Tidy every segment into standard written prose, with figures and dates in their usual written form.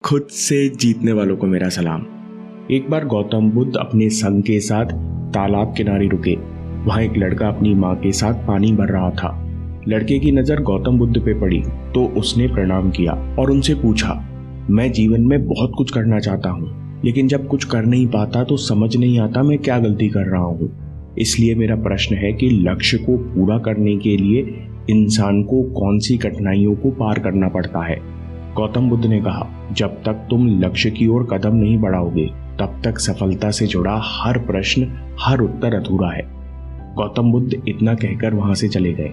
खुद से जीतने वालों को मेरा सलाम। एक बार गौतम बुद्ध अपने संग के साथ तालाब किनारे रुके। वहां एक लड़का अपनी माँ के साथ पानी भर रहा था। लड़के की नजर गौतम बुद्ध पे पड़ी तो उसने प्रणाम किया और उनसे पूछा, मैं जीवन में बहुत कुछ करना चाहता हूँ, लेकिन जब कुछ कर नहीं पाता तो समझ नहीं आता मैं क्या गलती कर रहा हूँ। इसलिए मेरा प्रश्न है कि लक्ष्य को पूरा करने के लिए इंसान को कौन सी कठिनाइयों को पार करना पड़ता है। गौतम बुद्ध ने कहा, जब तक तुम लक्ष्य की ओर कदम नहीं बढ़ाओगे तब तक सफलता से जुड़ा हर प्रश्न, हर उत्तर अधूरा है। गौतम बुद्ध इतना कहकर वहां से चले गए।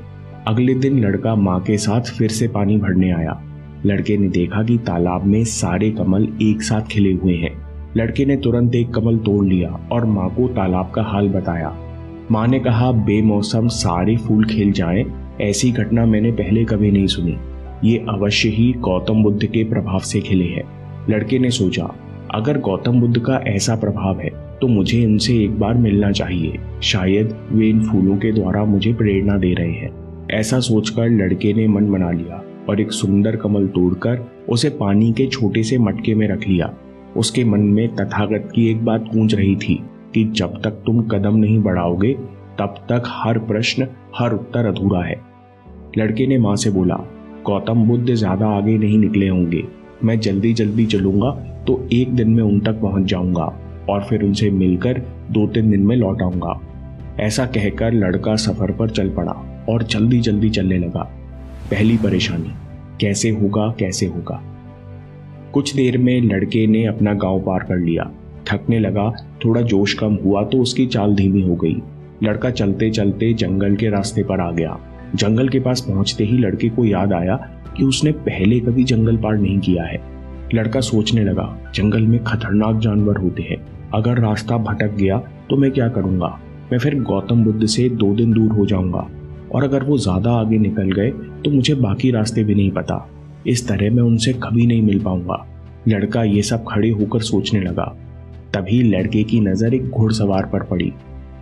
अगले दिन लड़का माँ के साथ फिर से पानी भरने आया। लड़के ने देखा कि तालाब में सारे कमल एक साथ खिले हुए हैं। लड़के ने तुरंत एक कमल तोड़ लिया और माँ को तालाब का हाल बताया। माँ ने कहा, बेमौसम सारे फूल खिल जाएं, ऐसी घटना मैंने पहले कभी नहीं सुनी। ये अवश्य ही गौतम बुद्ध के प्रभाव से खिले हैं। लड़के ने सोचा, अगर गौतम बुद्ध का ऐसा प्रभाव है तो मुझे इनसे एक बार मिलना चाहिए। शायद वे इन फूलों के द्वारा मुझे प्रेरणा दे रहे हैं। ऐसा सोचकर लड़के ने मन बना लिया और एक सुंदर कमल तोड़कर उसे पानी के छोटे से मटके में रख लिया। उसके मन में तथागत की एक बात गूंज रही थी कि जब तक तुम कदम नहीं बढ़ाओगे तब तक हर प्रश्न, हर उत्तर अधूरा है। लड़के ने माँ से बोला, गौतम बुद्ध ज्यादा आगे नहीं निकले होंगे। मैं जल्दी जल्दी चलूंगा तो एक दिन में उन तक पहुंच जाऊंगा और फिर उनसे मिलकर 2-3 दिन में लौट आऊंगा। ऐसा कहकर लड़का सफर पर चल पड़ा और जल्दी जल्दी चलने लगा। पहली परेशानी, कैसे होगा कैसे होगा। कुछ देर में लड़के ने अपना गांव पार कर लिया। थकने लगा, थोड़ा जोश कम हुआ तो उसकी चाल धीमी हो गई। लड़का चलते चलते जंगल के रास्ते पर आ गया। जंगल के पास पहुंचते ही लड़के को याद आया कि उसने पहले कभी जंगल पार नहीं किया है। लड़का सोचने लगा, जंगल में खतरनाक जानवर होते हैं, अगर रास्ता भटक गया तो मैं क्या करूंगा। मैं फिर गौतम बुद्ध से 2 दिन दूर हो जाऊंगा और अगर वो ज्यादा आगे निकल गए तो मुझे बाकी रास्ते भी नहीं पता। इस तरह मैं उनसे कभी नहीं मिल पाऊंगा। लड़का ये सब खड़े होकर सोचने लगा। तभी लड़के की नजर एक घुड़सवार पर पड़ी।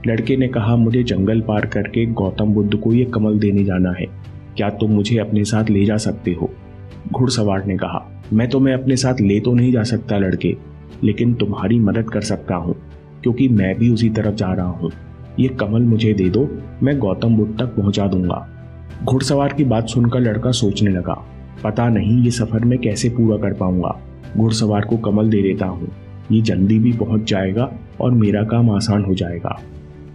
लड़के ने कहा, मुझे जंगल पार करके गौतम बुद्ध को ये कमल देने जाना है, क्या तुम मुझे अपने साथ ले जा सकते हो। घुड़सवार ने कहा, मैं तुम्हें अपने साथ ले तो नहीं जा सकता लड़के, लेकिन तुम्हारी मदद कर सकता हूँ क्योंकि मैं भी उसी तरफ जा रहा हूँ। ये कमल मुझे दे दो, मैं गौतम बुद्ध तक पहुंचा दूंगा। घुड़सवार की बात सुनकर लड़का सोचने लगा, पता नहीं ये सफर में कैसे पूरा कर पाऊंगा। घुड़सवार को कमल दे देता हूँ, ये जल्दी भी पहुंच जाएगा और मेरा काम आसान हो जाएगा।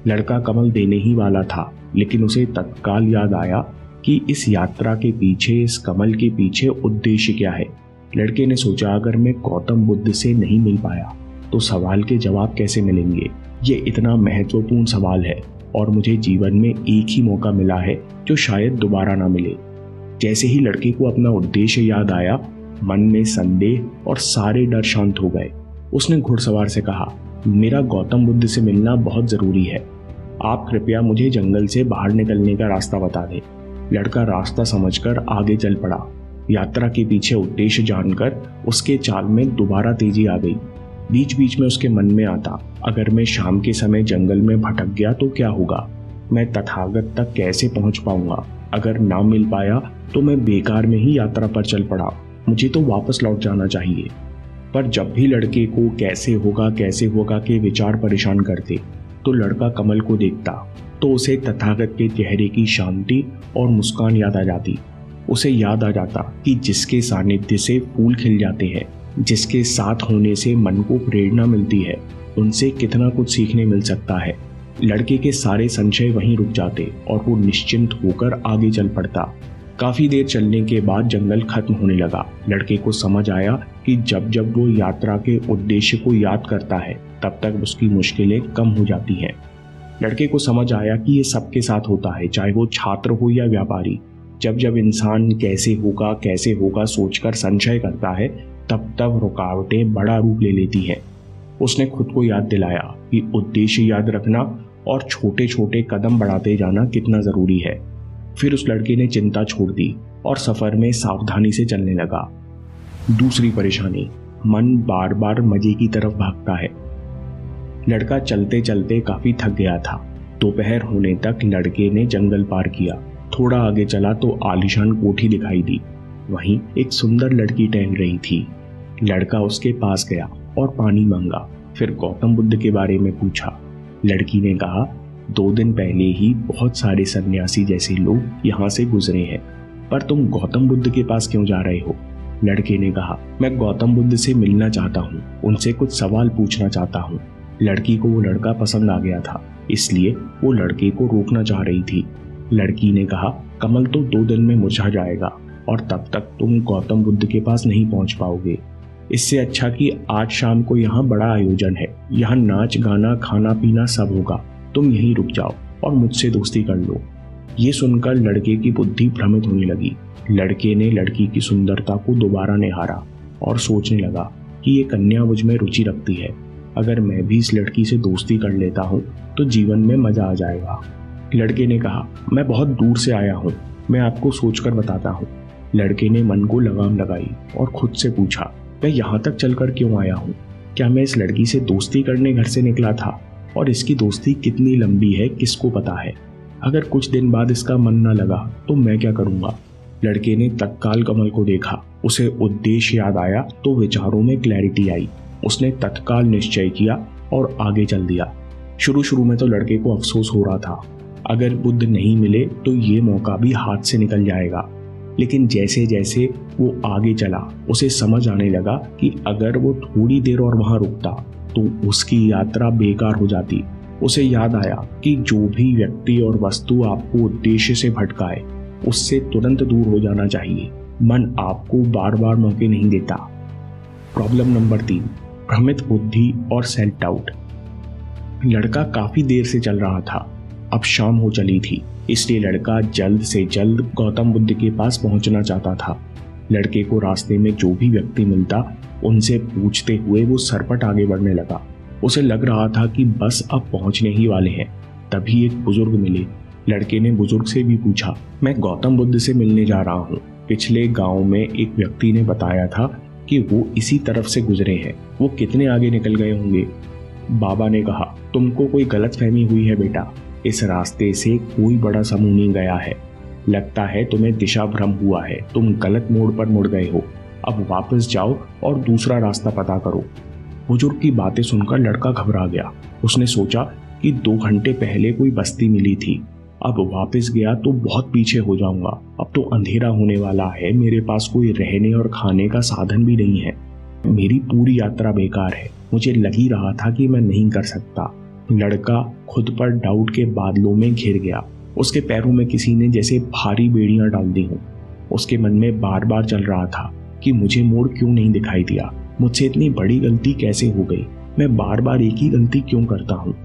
लड़का कमल देने ही वाला था, लेकिन उसे तत्काल याद आया कि इस यात्रा के पीछे, इस कमल के पीछे उद्देश्य क्या है। लड़के ने सोचा, अगर मैं गौतम बुद्ध से नहीं मिल पाया तो सवाल के जवाब कैसे मिलेंगे। ये इतना महत्वपूर्ण सवाल है और मुझे जीवन में एक ही मौका मिला है जो शायद दोबारा ना मिले। जैसे ही लड़के को अपना उद्देश्य याद आया, मन में संदेह और सारे डर शांत हो गए। उसने घुड़सवार से कहा, मेरा गौतम बुद्ध से मिलना बहुत जरूरी है, आप कृपया मुझे जंगल से बाहर निकलने का रास्ता बता दें। लड़का रास्ता समझकर आगे चल पड़ा। यात्रा के पीछे उद्देश्य जानकर उसके चाल में दोबारा तेजी आ गई। बीच बीच में उसके मन में आता, अगर मैं शाम के समय जंगल में भटक गया तो क्या होगा, मैं तथागत तक कैसे पहुंच पाऊंगा। अगर ना मिल पाया तो मैं बेकार में ही यात्रा पर चल पड़ा, मुझे तो वापस लौट जाना चाहिए। पर जब भी लड़के को कैसे होगा के विचार परेशान करते तो लड़का कमल को देखता तो उसे तथागत के चेहरे की शांति और मुस्कान याद आ जाती। उसे याद आ जाता कि जिसके सानिध्य से फूल खिल जाते हैं, जिसके साथ होने से मन को प्रेरणा मिलती है, उनसे कितना कुछ सीखने मिल सकता है। लड़के के सारे संशय वहीं रुक जाते और वो निश्चिंत होकर आगे चल पड़ता। काफी देर चलने के बाद जंगल खत्म होने लगा। लड़के को समझ आया कि जब जब वो यात्रा के उद्देश्य को याद करता है तब तक उसकी मुश्किलें कम हो जाती हैं। लड़के को समझ आया कि ये सबके साथ होता है, चाहे वो छात्र हो या व्यापारी। जब जब इंसान कैसे होगा सोचकर संशय करता है तब तब रुकावटें बड़ा रूप ले लेती हैं। उसने खुद को याद दिलाया कि उद्देश्य याद रखना और छोटे छोटे कदम बढ़ाते जाना कितना जरूरी है। फिर उस लड़के ने चिंता छोड़ दी और सफर में सावधानी से चलने लगा। दूसरी परेशानी, मन बार बार मजे की तरफ भागता है। लड़का चलते चलते काफी थक गया था। दोपहर होने तक लड़के ने जंगल पार किया। थोड़ा आगे चला तो आलीशान कोठी दिखाई दी। वहीं एक सुंदर लड़की टहल रही थी। लड़का उसके पास गया और पानी मांगा, फिर गौतम बुद्ध के बारे में पूछा। लड़की ने कहा, 2 दिन पहले ही बहुत सारे सन्यासी जैसे लोग यहाँ से गुजरे हैं, पर तुम गौतम बुद्ध के पास क्यों जा रहे हो? लड़के ने कहा, मैं गौतम बुद्ध से मिलना चाहता हूँ, उनसे कुछ सवाल पूछना चाहता हूँ। लड़की को वो लड़का पसंद आ गया था, इसलिए वो लड़के को रोकना चाह रही थी। लड़की ने कहा, कमल तो 2 दिन में मुरझा जाएगा और तब तक तुम गौतम बुद्ध के पास नहीं पहुंच पाओगे। इससे अच्छा कि आज शाम को यहाँ बड़ा आयोजन है, यहाँ नाच गाना खाना पीना सब होगा, तुम यहीं रुक जाओ और मुझसे दोस्ती कर लो। ये सुनकर लड़के की बुद्धि भ्रमित होने लगी। लड़के ने लड़की की सुंदरता को दोबारा निहारा और सोचने लगा कि ये कन्या मुझ में रुचि रखती है, अगर मैं भी इस लड़की से दोस्ती कर लेता हूँ तो जीवन में मजा आ जाएगा। लड़के ने कहा, मैं बहुत दूर से आया हूँ, मैं आपको सोचकर बताता हूँ। लड़के ने मन को लगाम लगाई और खुद से पूछा, मैं यहाँ तक चलकर क्यों आया हूँ? क्या मैं इस लड़की से दोस्ती करने घर से निकला था? और इसकी दोस्ती कितनी लंबी है किसको पता है? अगर कुछ दिन बाद इसका मन न लगा तो मैं क्या करूँगा? लड़के ने तत्काल कमल को देखा, उसे उद्देश्य याद आया तो विचारों में क्लैरिटी आई। उसने तत्काल निश्चय किया और आगे चल दिया। शुरू में तो लड़के को अफसोस हो रहा था, अगर बुद्ध नहीं मिले तो ये मौका भी हाथ से निकल जाएगा। लेकिन जैसे जैसे वो आगे चला उसे समझ आने लगा कि अगर वो थोड़ी देर और वहां रुकता तो उसकी यात्रा बेकार हो जाती। उसे याद आया कि जो भी व्यक्ति और वस्तु आपको उद्देश्य से भटकाए उससे तुरंत दूर हो जाना चाहिए। मन आपको बार बार मौके नहीं देता। प्रॉब्लम नंबर 3, भ्रमित बुद्धि और सेल्फ डाउट। लड़का काफी देर से चल रहा था, अब शाम हो चली थी, इसलिए लड़का जल्द से जल्द गौतम बुद्ध के पास पहुंचना चाहता था। लड़के को रास्ते में जो भी व्यक्ति मिलता उनसे पूछते हुए वो सरपट आगे बढ़ने लगा। उसे लग रहा था कि बस अब पहुंचने ही वाले हैं। तभी एक बुजुर्ग मिले। लड़के ने बुजुर्ग से भी पूछा, मैं गौतम बुद्ध से मिलने जा रहा हूँ। पिछले गांव में एक व्यक्ति ने बताया था कि वो इसी तरफ से गुजरे हैं, वो कितने आगे निकल गए होंगे। बाबा ने कहा, तुमको कोई गलतफहमी हुई है बेटा, इस रास्ते से कोई बड़ा समूह नहीं गया है, लगता है तुम्हें दिशा भ्रम हुआ है, तुम गलत मोड़ पर मुड़ गए हो, अब वापस जाओ और दूसरा रास्ता पता करो। बुजुर्ग की बातें सुनकर लड़का घबरा गया। उसने सोचा कि 2 घंटे पहले कोई बस्ती मिली थी, अब वापस गया तो बहुत पीछे हो जाऊंगा, अब तो अंधेरा होने वाला है, मेरे पास कोई रहने और खाने का साधन भी नहीं है, मेरी पूरी यात्रा बेकार है, मुझे लग ही रहा था कि मैं नहीं कर सकता। लड़का खुद पर डाउट के बादलों में घिर गया। उसके पैरों में किसी ने जैसे भारी बेड़ियां डाल दी हों। उसके मन में बार बार चल रहा था कि मुझे मोड़ क्यों नहीं दिखाई दिया, मुझसे इतनी बड़ी गलती कैसे हो गई, मैं बार बार एक ही गलती क्यों करता हूँ।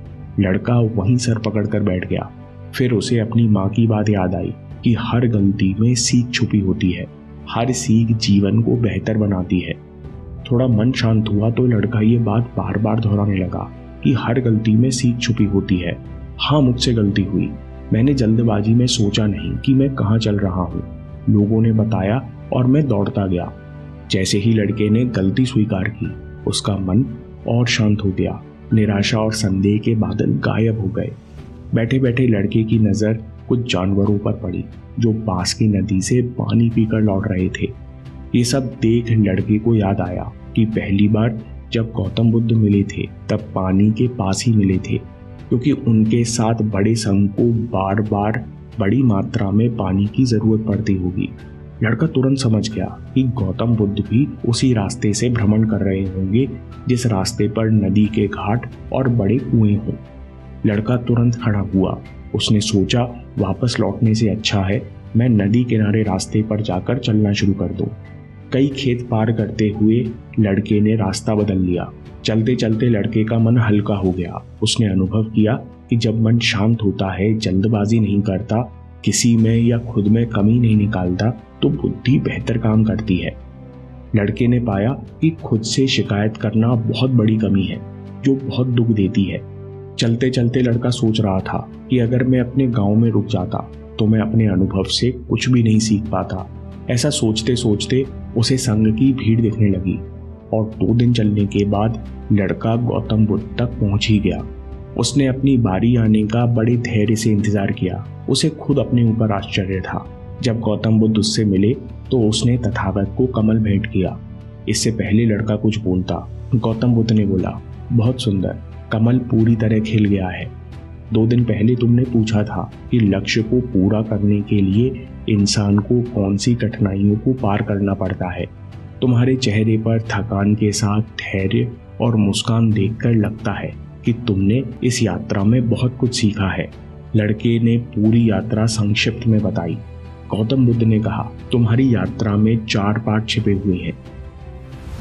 लड़का वहीं सर पकड़कर बैठ गया। फिर उसे अपनी माँ की बात याद आई कि हर गलती में सीख छुपी होती है, हर सीख जीवन को बेहतर बनाती है। थोड़ा मन शांत हुआ तो लड़का ये बात बार बार दोहराने लगा कि हर गलती में सीख छुपी होती है। हाँ, मुझसे गलती हुई, मैंने जल्दबाजी में सोचा नहीं कि मैं कहाँ चल रहा हूँ, लोगों ने बताया और मैं दौड़ता गया। जैसे ही लड़के ने गलती स्वीकार की उसका मन और शांत हो गया। निराशा और संदेह के बादल गायब हो गए। बैठे बैठे लड़के की नज़र कुछ जानवरों पर पड़ी जो पास की नदी से पानी पीकर लौट रहे थे। ये सब देख लड़के को याद आया कि पहली बार जब गौतम बुद्ध मिले थे तब पानी के पास ही मिले थे, क्योंकि उनके साथ बड़े संघ को बार बार बड़ी मात्रा में पानी की जरूरत पड़ती होगी। लड़का तुरंत समझ गया कि गौतम बुद्ध भी उसी रास्ते से भ्रमण कर रहे होंगे जिस रास्ते पर नदी के घाट और बड़े कुएं हों। लड़का तुरंत खड़ा हुआ। उसने सोचा, वापस लौटने से अच्छा है मैं नदी किनारे रास्ते पर जाकर चलना शुरू कर दूं। कई खेत पार करते हुए लड़के ने रास्ता बदल लिया। चलते चलते लड़के का मन हल्का हो गया। उसने अनुभव किया कि जब मन शांत होता है, जल्दबाजी नहीं करता, किसी में या खुद में कमी नहीं निकालता, तो बुद्धि बेहतर काम करती है। लड़के ने पाया कि खुद से शिकायत करना बहुत बड़ी कमी है जो बहुत दुख देती है। चलते चलते लड़का सोच रहा था कि अगर मैं अपने गांव में रुक जाता तो मैं अपने अनुभव से कुछ भी नहीं सीख पाता। ऐसा सोचते सोचते उसे संघ की भीड़ दिखने लगी और 2 दिन चलने के बाद लड़का गौतम बुद्ध तक पहुंच ही गया। उसने अपनी बारी आने का बड़े धैर्य से इंतजार किया। उसे खुद अपने ऊपर आश्चर्य था। जब गौतम बुद्ध उससे मिले तो उसने तथागत को कमल भेंट किया। इससे पहले लड़का कुछ बोलता, गौतम बुद्ध ने बोला, बहुत सुंदर, कमल पूरी तरह खिल गया है। 2 दिन पहले तुमने पूछा था कि लक्ष्य को पूरा करने के लिए इंसान को कौन सी कठिनाइयों को पार करना पड़ता है। तुम्हारे चेहरे पर थकान के साथ धैर्य और मुस्कान देखकर लगता है कि तुमने इस यात्रा में बहुत कुछ सीखा है। लड़के ने पूरी यात्रा संक्षिप्त में बताई। गौतम बुद्ध ने कहा, तुम्हारी यात्रा में 4 पाठ छिपे हुए हैं।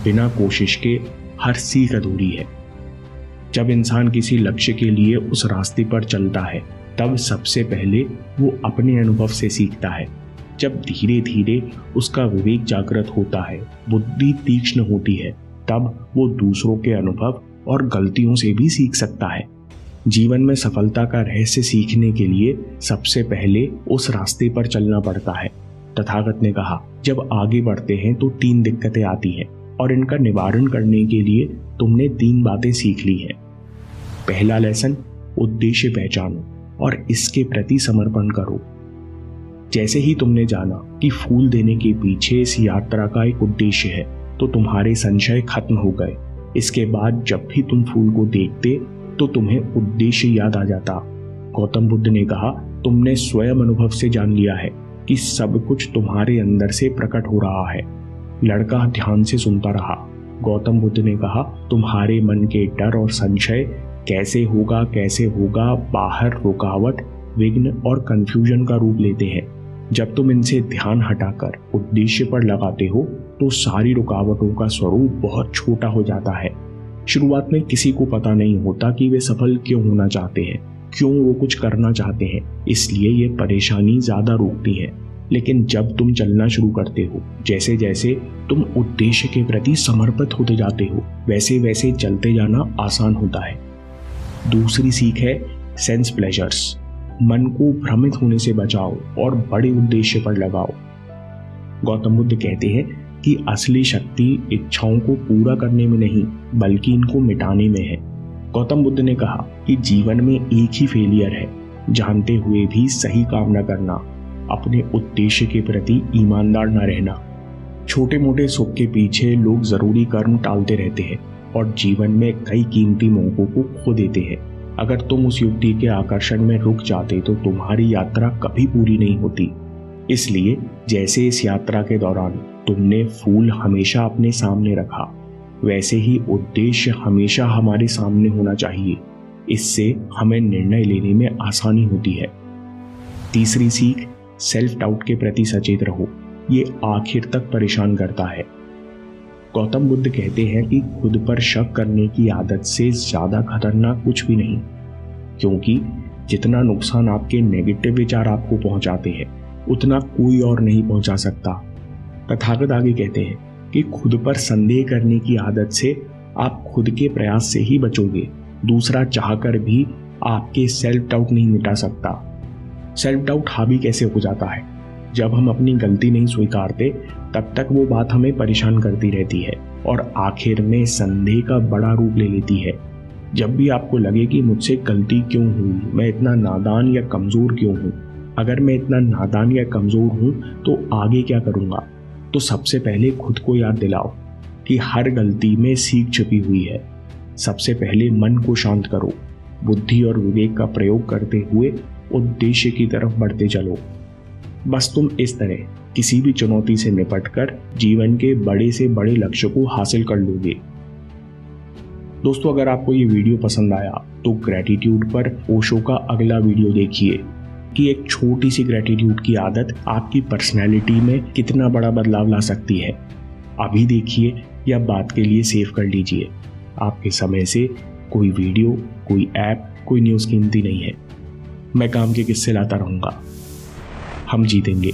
बिना कोशिश के हर सीख अधूरी है। जब इंसान किसी लक्ष्य के लिए उस रास्ते पर चलता है तब सबसे पहले वो अपने अनुभव से सीखता है। जब धीरे धीरे उसका विवेक जागृत होता है, बुद्धि तीक्ष्ण होती है, तब वो दूसरों के अनुभव और गलतियों से भी सीख सकता है। जीवन में सफलता का रहस्य सीखने के लिए सबसे पहले उस रास्ते पर चलना पड़ता है। तथागत ने कहा, जब आगे बढ़ते हैं तो 3 दिक्कतें आती हैं और इनका निवारण करने के लिए तुमने 3 बातें सीख ली हैं। पहला लेसन, उद्देश्य पहचानो और इसके प्रति समर्पण करो। जैसे ही तुमने जाना कि फूल देने के पीछे इस यात्रा का एक उद्देश्य है, तो तुम्हारे संशय खत्म हो गए। इसके बाद जब भी तुम फूल को देखते तो तुम्हें उद्देश्य याद आ जाता। गौतम बुद्ध ने कहा, तुमने स्वयं अनुभव से जान लिया है कि सब कुछ तुम्हारे अंदर से प्रकट हो रहा है। लड़का ध्यान से सुनता रहा। गौतम बुद्ध ने कहा, तुम्हारे मन के डर और संशय कैसे होगा बाहर रुकावट, विघ्न और कंफ्यूजन का रूप लेते हैं। जब तुम इनसे ध्यान हटाकर उद्देश्य पर लगाते हो तो सारी रुकावटों का स्वरूप बहुत छोटा हो जाता है। शुरुआत में किसी को पता नहीं होता कि वे सफल क्यों होना चाहते हैं, क्यों वो कुछ करना चाहते हैं, इसलिए ये परेशानी ज्यादा रोकती है। लेकिन जब तुम चलना शुरू करते हो, जैसे जैसे तुम उद्देश्य के प्रति समर्पित होते जाते हो, वैसे वैसे चलते जाना आसान होता है। दूसरी सीख है सेंस प्लेजर्स। मन को भ्रमित होने से बचाओ और बड़े उद्देश्य पर लगाओ। गौतम बुद्ध कहते हैं कि असली शक्ति इच्छाओं को पूरा करने में नहीं बल्कि इनको मिटाने में है। गौतम बुद्ध ने कहा कि जीवन में एक ही फेलियर है, जानते हुए भी सही काम न करना, अपने उद्देश्य के प्रति ईमानदार न रहना। छोटे मोटे सुख के पीछे लोग जरूरी कर्म टालते रहते हैं और जीवन में कई कीमती मौकों को खो देते हैं। अगर तुम उस युक्ति के आकर्षण में रुक जाते तो तुम्हारी यात्रा कभी पूरी नहीं होती। इसलिए जैसे इस यात्रा के दौरान तुमने फूल हमेशा अपने सामने रखा, वैसे ही उद्देश्य हमेशा हमारे सामने होना चाहिए। इससे हमें निर्णय लेने में आसानी होती है। तीसरी सीख, सेल्फ डाउट के प्रति सचेत रहो। ये आखिर तक परेशान करता है। गौतम बुद्ध कहते हैं कि खुद पर शक करने की आदत से ज्यादा खतरनाक कुछ भी नहीं, क्योंकि जितना नुकसान आपके नेगेटिव विचार आपको पहुंचाते हैं उतना कोई और नहीं पहुंचा सकता। तथागत आगे कहते हैं कि खुद पर संदेह करने की आदत से आप खुद के प्रयास से ही बचोगे। दूसरा चाहकर भी आपके सेल्फ डाउट नहीं मिटा सकता। सेल्फ डाउट हावी कैसे हो जाता है? जब हम अपनी गलती नहीं स्वीकारते तब तक वो बात हमें परेशान करती रहती है और आखिर में संदेह का बड़ा रूप ले लेती है। जब भी आपको लगे कि मुझसे गलती क्यों हुई, मैं इतना नादान या कमजोर क्यों हूँ, अगर मैं इतना नादान या कमजोर हूँ तो आगे क्या करूँगा, तो सबसे पहले खुद को याद दिलाओ कि हर गलती में सीख छुपी हुई है। सबसे पहले मन को शांत करो, बुद्धि और विवेक का प्रयोग करते हुए उद्देश्य की तरफ बढ़ते चलो। बस तुम इस तरह किसी भी चुनौती से निपटकर जीवन के बड़े से बड़े लक्ष्य को हासिल कर लोगे। दोस्तों, अगर आपको ये वीडियो पसंद आया तो ग्रैटिट्यूड पर ओशो का अगला वीडियो देखिए कि एक छोटी सी ग्रैटिट्यूड की आदत आपकी पर्सनैलिटी में कितना बड़ा बदलाव ला सकती है। अभी देखिए या बात के लिए सेव कर लीजिए। आपके समय से कोई वीडियो, कोई ऐप, कोई न्यूज़ कीमती नहीं है। मैं काम के किस्से लाता रहूँगा। हम जीतेंगे।